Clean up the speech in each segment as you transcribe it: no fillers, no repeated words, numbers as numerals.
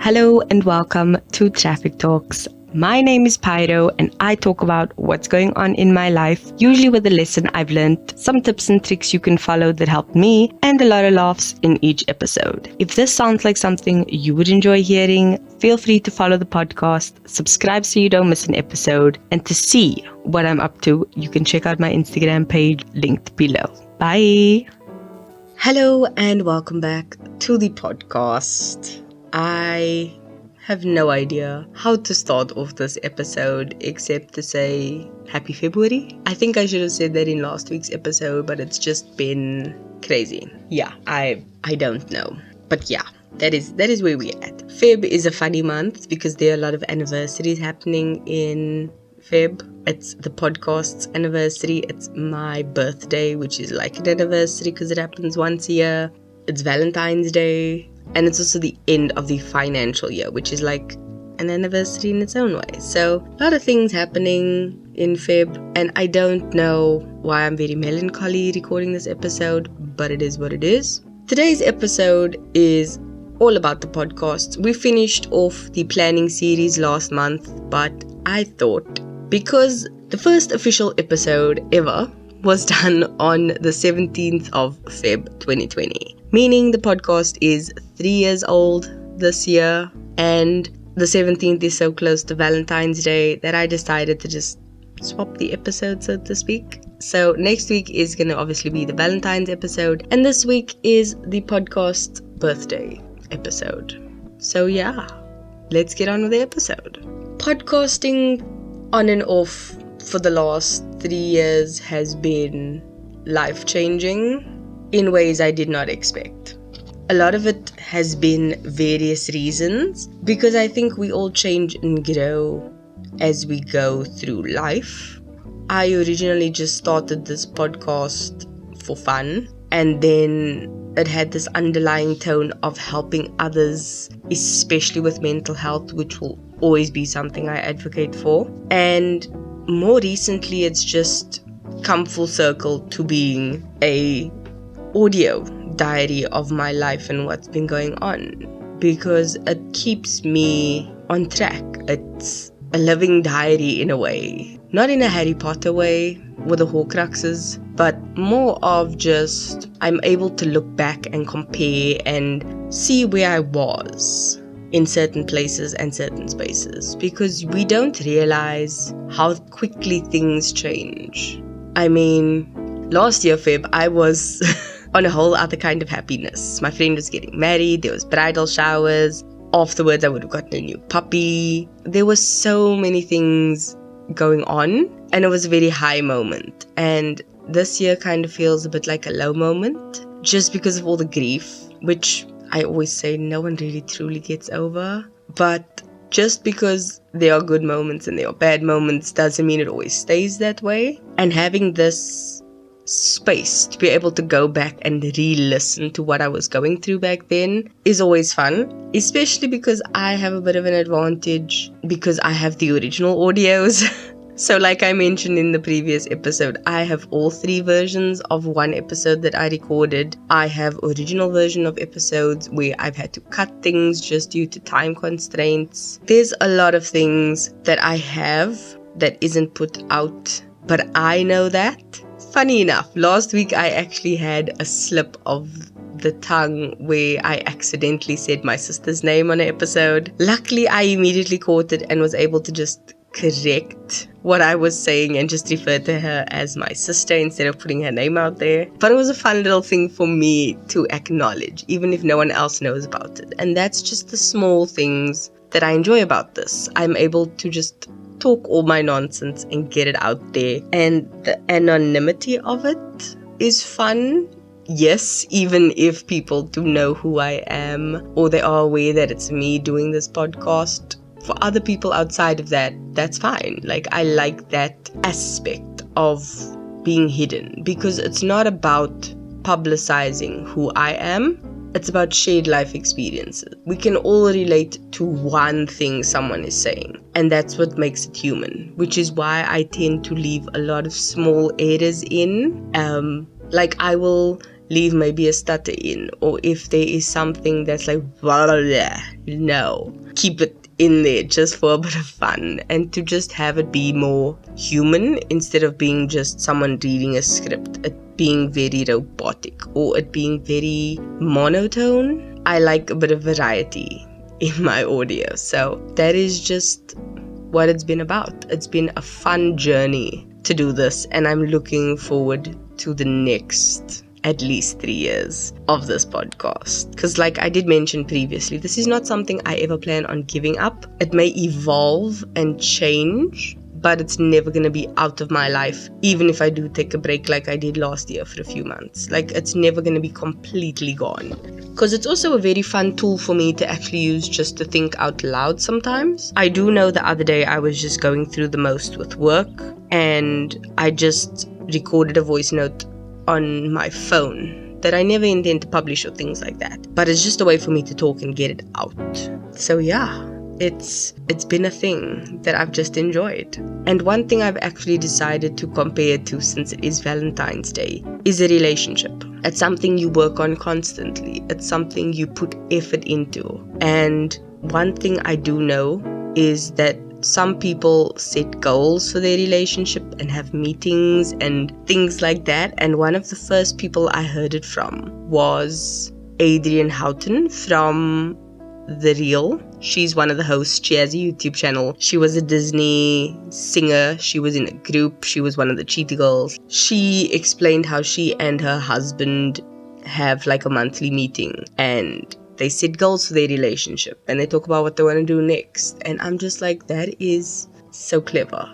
Hello and welcome to Traffic Talks. My name is Pyro and I talk about what's going on in my life, usually with a lesson I've learned, some tips and tricks you can follow that helped me, and a lot of laughs in each episode. If this sounds like something you would enjoy hearing, feel free to follow the podcast, subscribe so you don't miss an episode, and to see what I'm up to, you can check out my Instagram page linked below. Bye! Hello and welcome back to the podcast. I have no idea how to start off this episode except to say happy February. I think I should have said that in last week's episode, but it's just been crazy. Yeah, I don't know. But yeah, that is where we're at. Feb is a funny month because there are a lot of anniversaries happening in Feb. It's the podcast's anniversary. It's my birthday, which is like an anniversary because it happens once a year. It's Valentine's Day. And it's also the end of the financial year, which is like an anniversary in its own way. So a lot of things happening in Feb. And I don't know why I'm very melancholy recording this episode, but it is what it is. Today's episode is all about the podcast. We finished off the planning series last month, but I thought because the first official episode ever was done on the 17th of Feb 2020, meaning the podcast is 3 years old this year, and the 17th is so close to Valentine's Day that I decided to just swap the episode, so to speak. So next week is going to obviously be the Valentine's episode, and this week is the podcast birthday episode. So yeah, let's get on with the episode. Podcasting on and off for the last 3 years has been life-changing in ways I did not expect. A lot of it has been various reasons because I think we all change and grow as we go through life. I originally just started this podcast for fun, and then it had this underlying tone of helping others, especially with mental health, which will always be something I advocate for. And more recently, it's just come full circle to being a audio diary of my life and what's been going on, because it keeps me on track. It's a living diary in a way, not in a Harry Potter way with the Horcruxes, but more of just I'm able to look back and compare and see where I was in certain places and certain spaces, because we don't realize how quickly things change. I mean, last year Feb, I was on a whole other kind of happiness. My friend was getting married, there was bridal showers, afterwards I would have gotten a new puppy. There were so many things going on, and it was a very high moment. And this year kind of feels a bit like a low moment, just because of all the grief, which I always say no one really truly gets over. But just because there are good moments and there are bad moments doesn't mean it always stays that way. And having this space to be able to go back and re-listen to what I was going through back then is always fun, especially because I have a bit of an advantage because I have the original audios. So like I mentioned in the previous episode, I have all 3 versions of one episode that I recorded. I have original version of episodes where I've had to cut things just due to time constraints. There's a lot of things that I have that isn't put out, but I know that. Funny enough, last week I actually had a slip of the tongue where I accidentally said my sister's name on an episode. Luckily, I immediately caught it and was able to just correct what I was saying and just refer to her as my sister instead of putting her name out there. But it was a fun little thing for me to acknowledge, even if no one else knows about it. And that's just the small things that I enjoy about this. I'm able to just talk all my nonsense and get it out there, and the anonymity of it is fun. Yes, even if people do know who I am or they are aware that it's me doing this podcast, for other people outside of that, that's fine. Like, I like that aspect of being hidden because it's not about publicizing who I am. It's about shared life experiences. We can all relate to one thing someone is saying, and that's what makes it human, which is why I tend to leave a lot of small errors in. Like I will leave maybe a stutter in, or if there is something that's like, blah, blah, blah, no, keep it in there just for a bit of fun, and to just have it be more human instead of being just someone reading a script, it being very robotic or it being very monotone. I like a bit of variety in my audio, so that is just what it's been about. It's been a fun journey to do this, and I'm looking forward to the next at least 3 years of this podcast, because like I did mention previously, this is not something I ever plan on giving up. It may evolve and change, but it's never going to be out of my life, even if I do take a break like I did last year for a few months. Like, it's never going to be completely gone, because it's also a very fun tool for me to actually use just to think out loud sometimes. I do know the other day I was just going through the most with work, and I just recorded a voice note on my phone that I never intend to publish or things like that, but it's just a way for me to talk and get it out. So yeah, it's been a thing that I've just enjoyed. And one thing I've actually decided to compare it to, since it is Valentine's Day, is a relationship. It's something you work on constantly. It's something you put effort into. And one thing I do know is that some people set goals for their relationship and have meetings and things like that. And one of the first people I heard it from was Adrienne Houghton from The Real. She's one of the hosts. She has a YouTube channel. She was a Disney singer. She was in a group. She was one of the cheetah girls. She explained how she and her husband have like a monthly meeting, and they set goals for their relationship, and they talk about what they want to do next. And I'm just like, that is so clever,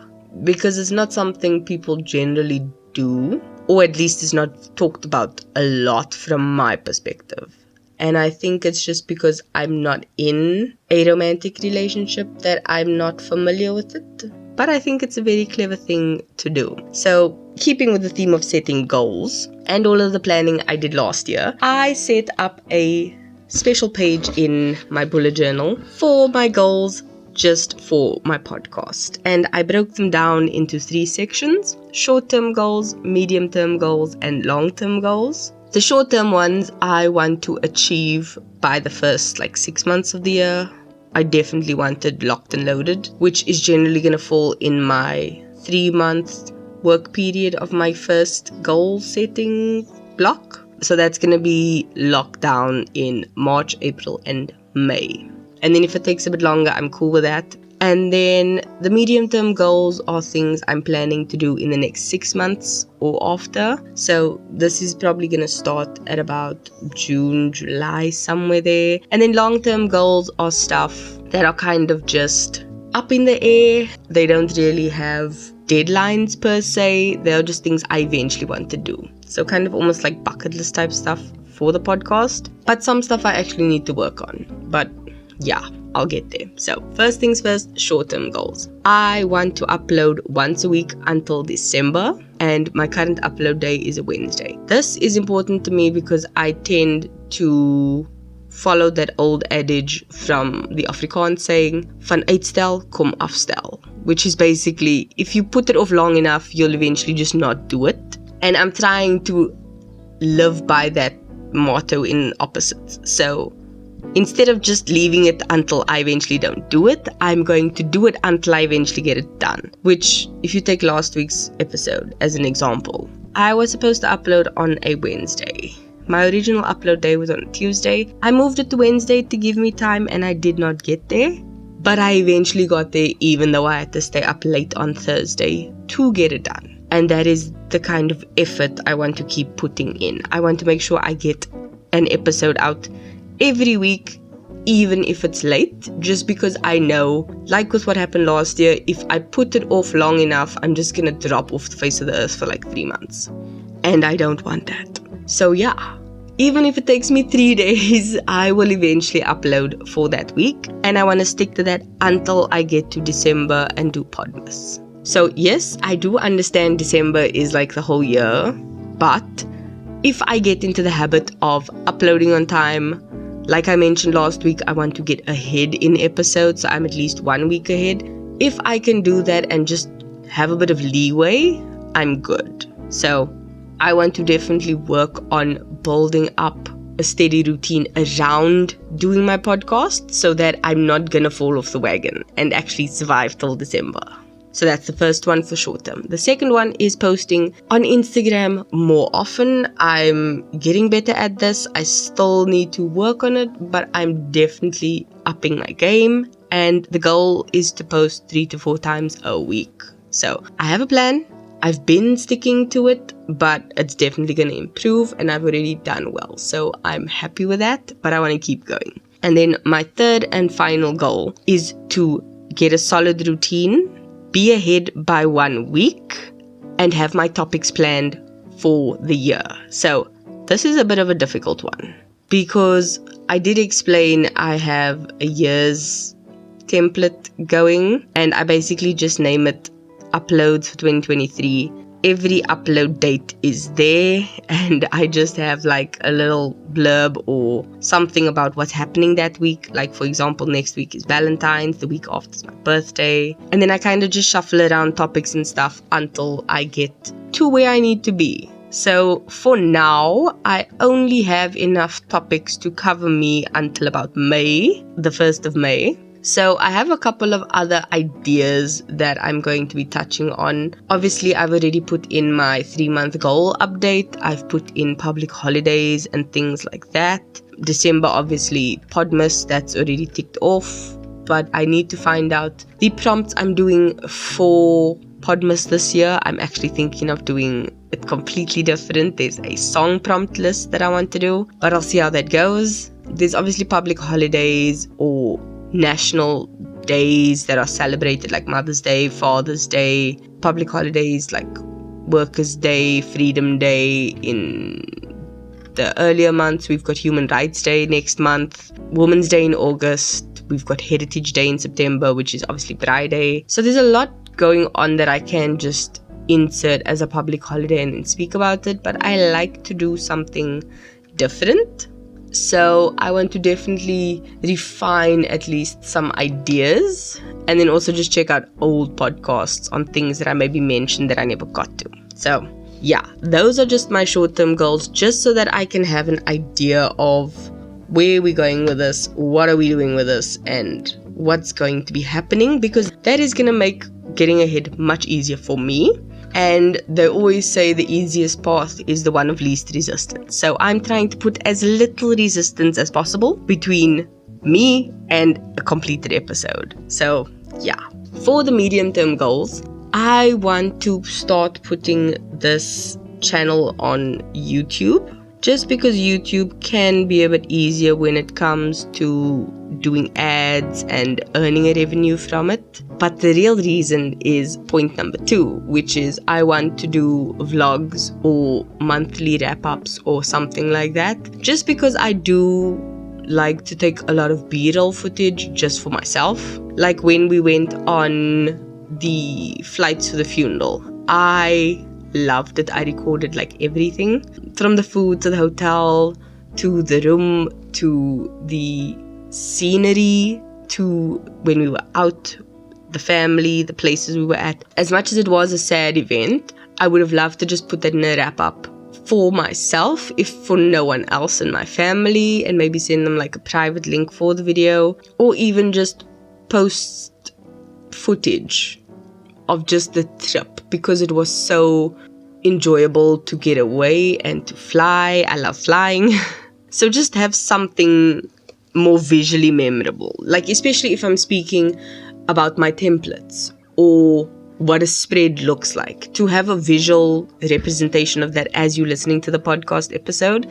because it's not something people generally do, or at least it's not talked about a lot from my perspective. And I think it's just because I'm not in a romantic relationship that I'm not familiar with it. But I think it's a very clever thing to do. So, keeping with the theme of setting goals and all of the planning I did last year, I set up a special page in my bullet journal for my goals just for my podcast. And I broke them down into 3 sections: short-term goals, medium-term goals, and long-term goals. The short-term ones I want to achieve by the first 6 months of the year. I definitely wanted locked and loaded, which is generally going to fall in my 3-month work period of my first goal setting block. So that's going to be locked down in March, April, and May. And then if it takes a bit longer, I'm cool with that. And then the medium-term goals are things I'm planning to do in the next 6 months or after. So this is probably going to start at about June, July, somewhere there. And then long-term goals are stuff that are kind of just up in the air. They don't really have deadlines per se. They're just things I eventually want to do. So kind of almost like bucket list type stuff for the podcast. But some stuff I actually need to work on. But yeah, I'll get there. So first things first, short-term goals. I want to upload once a week until December, and my current upload day is a Wednesday. This is important to me because I tend to follow that old adage from the Afrikaans saying, van uitstel kom afstel, which is basically, if you put it off long enough, you'll eventually just not do it. And I'm trying to live by that motto in opposites. So instead of just leaving it until I eventually don't do it, I'm going to do it until I eventually get it done. Which, if you take last week's episode as an example, I was supposed to upload on a Wednesday. My original upload day was on a Tuesday. I moved it to Wednesday to give me time, and I did not get there. But I eventually got there, even though I had to stay up late on Thursday to get it done. And that is the kind of effort I want to keep putting in. I want to make sure I get an episode out every week, even if it's late, just because I know, like with what happened last year, if I put it off long enough, I'm just gonna drop off the face of the earth for 3 months. And I don't want that. So yeah, even if it takes me 3 days, I will eventually upload for that week. And I want to stick to that until I get to December and do Podmas. So yes, I do understand December is the whole year, but if I get into the habit of uploading on time, like I mentioned last week, I want to get ahead in episodes, so I'm at least 1 week ahead. If I can do that and just have a bit of leeway, I'm good. So I want to definitely work on building up a steady routine around doing my podcast so that I'm not gonna fall off the wagon and actually survive till December. So that's the first one for short term. The second one is posting on Instagram more often. I'm getting better at this. I still need to work on it, but I'm definitely upping my game. And the goal is to post 3 to 4 times a week. So I have a plan. I've been sticking to it, but it's definitely going to improve and I've already done well. So I'm happy with that, but I want to keep going. And then my third and final goal is to get a solid routine, be ahead by 1 week, and have my topics planned for the year. So this is a bit of a difficult one because I did explain I have a year's template going and I basically just name it uploads for 2023. Every upload date is there and I just have like a little blurb or something about what's happening that week. Like for example, next week is Valentine's, the week after is my birthday. And then I kind of just shuffle around topics and stuff until I get to where I need to be. So for now, I only have enough topics to cover me until about May, the 1st of May. So I have a couple of other ideas that I'm going to be touching on. Obviously, I've already put in my 3-month goal update. I've put in public holidays and things like that. December, obviously, Podmas, that's already ticked off. But I need to find out the prompts I'm doing for Podmas this year. I'm actually thinking of doing it completely different. There's a song prompt list that I want to do, but I'll see how that goes. There's obviously public holidays or national days that are celebrated like Mother's Day, Father's Day, public holidays like Workers' Day, Freedom Day. In the earlier months, we've got Human Rights Day next month, Women's Day in August, we've got Heritage Day in September, which is obviously Pride Day. So there's a lot going on that I can just insert as a public holiday and then speak about it, but I like to do something different. So I want to definitely refine at least some ideas and then also just check out old podcasts on things that I maybe mentioned that I never got to. So yeah, those are just my short-term goals, just so that I can have an idea of where we're going with this, what are we doing with this, and what's going to be happening, because that is going to make getting ahead much easier for me. And they always say the easiest path is the one of least resistance. So I'm trying to put as little resistance as possible between me and a completed episode. So yeah, for the medium-term goals, I want to start putting this channel on YouTube, just because YouTube can be a bit easier when it comes to doing ads and earning a revenue from it. But the real reason is point number 2, which is I want to do vlogs or monthly wrap-ups or something like that, just because I do like to take a lot of B-roll footage just for myself. Like when we went on the flights for the funeral, I loved it. I recorded like everything, from the food to the hotel to the room to the scenery to when we were out, the family, the places we were at. As much as it was a sad event, I would have loved to just put that in a wrap up for myself, if for no one else in my family, and maybe send them like a private link for the video, or even just post footage of just the trip, because it was so enjoyable to get away and to fly. I love flying. So just have something more visually memorable, like especially if I'm speaking about my templates or what a spread looks like, to have a visual representation of that as you're listening to the podcast episode.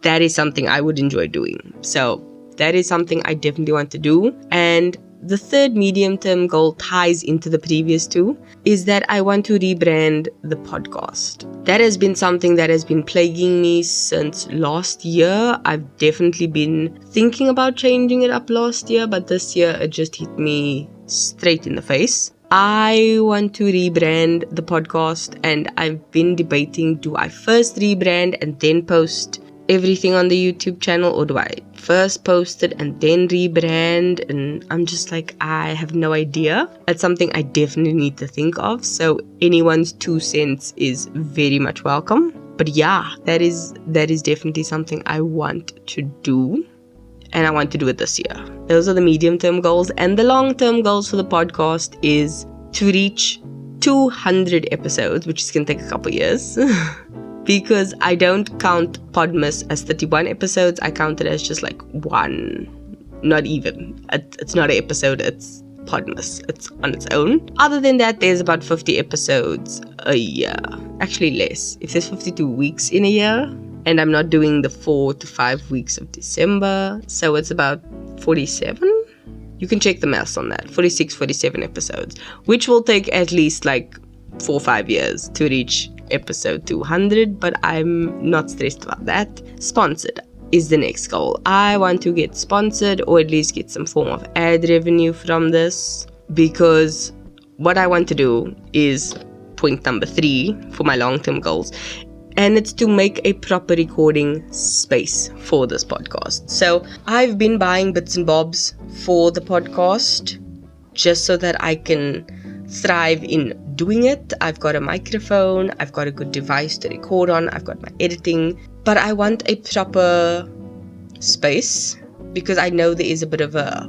That is something I would enjoy doing. So that is something I definitely want to do. And the third medium-term goal ties into the previous 2, is that I want to rebrand the podcast. That has been something that has been plaguing me since last year. I've definitely been thinking about changing it up last year, but this year it just hit me straight in the face. I want to rebrand the podcast, and I've been debating, do I first rebrand and then post everything on the YouTube channel, or do I first post it and then rebrand? And I'm just like, I have no idea. That's something I definitely need to think of. So anyone's 2 cents is very much welcome. But yeah, that is definitely something I want to do. And I want to do it this year. Those are the medium-term goals. And the long-term goals for the podcast is to reach 200 episodes, which is going to take a couple years. Because I don't count Podmas as 31 episodes. I count it as just like one. Not even. It's not an episode. It's Podmas. It's on its own. Other than that, there's about 50 episodes a year. Actually less. If there's 52 weeks in a year, and I'm not doing the 4 to 5 weeks of December, so it's about 47. You can check the maths on that. 46, 47 episodes, which will take at least like 4 or 5 years to reach episode 200, but I'm not stressed about that. Sponsored is the next goal. I want to get sponsored, or at least get some form of ad revenue from this, because what I want to do is point number 3 for my long-term goals, and it's to make a proper recording space for this podcast. So I've been buying bits and bobs for the podcast just so that I can thrive in doing it. I've got a microphone, I've got a good device to record on, I've got my editing, but I want a proper space because I know there is a bit of a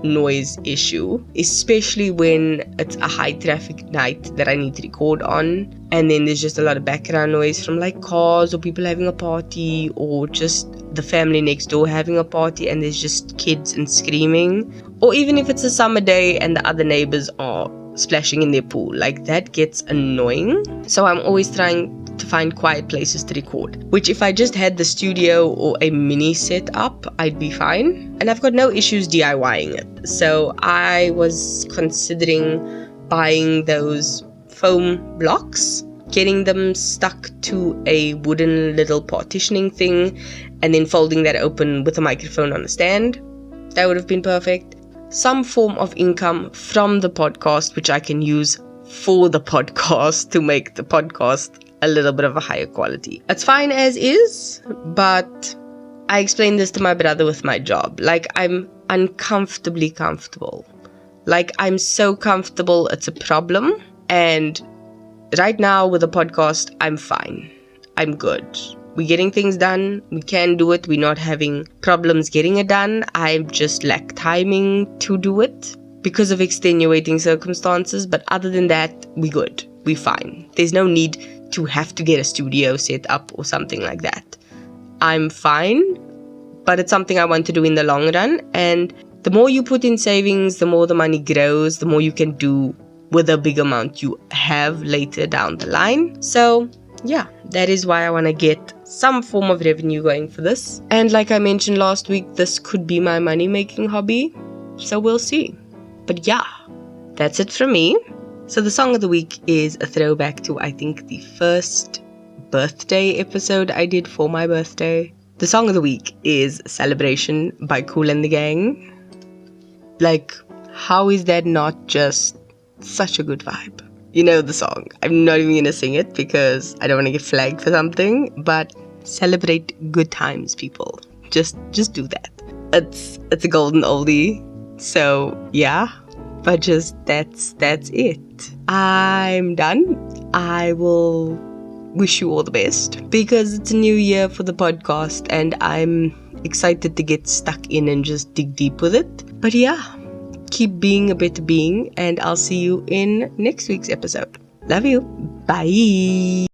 noise issue, especially when it's a high traffic night that I need to record on, and then there's just a lot of background noise from like cars or people having a party, or just the family next door having a party and there's just kids and screaming, or even if it's a summer day and the other neighbors are splashing in their pool. Like, that gets annoying. So I'm always trying to find quiet places to record, which if I just had the studio or a mini setup, I'd be fine. And I've got no issues DIYing it. So I was considering buying those foam blocks, getting them stuck to a wooden little partitioning thing, and then folding that open with a microphone on a stand. That would have been perfect. Some form of income from the podcast, which I can use for the podcast to make the podcast a little bit of a higher quality. It's fine as is, but I explained this to my brother with my job. Like, I'm uncomfortably comfortable. Like, I'm so comfortable, it's a problem. And right now with the podcast, I'm fine. I'm good. We're getting things done. We can do it. We're not having problems getting it done. I just lack timing to do it because of extenuating circumstances. But other than that, we're good. We're fine. There's no need to have to get a studio set up or something like that. I'm fine, but it's something I want to do in the long run. And the more you put in savings, the more the money grows, the more you can do with a big amount you have later down the line. So yeah, that is why I want to get some form of revenue going for this. And like I mentioned last week, this could be my money-making hobby. So we'll see. But yeah, that's it from me. So the song of the week is a throwback to, I think, the first birthday episode I did for my birthday. The song of the week is Celebration by Kool and the Gang. Like, how is that not just such a good vibe? You know the song. I'm not even going to sing it because I don't want to get flagged for something, but celebrate good times, people. Just do that. It's a golden oldie. So yeah, but just that's it. I'm done. I will wish you all the best because it's a new year for the podcast and I'm excited to get stuck in and just dig deep with it. But yeah, keep being a better being and I'll see you in next week's episode. Love you. Bye.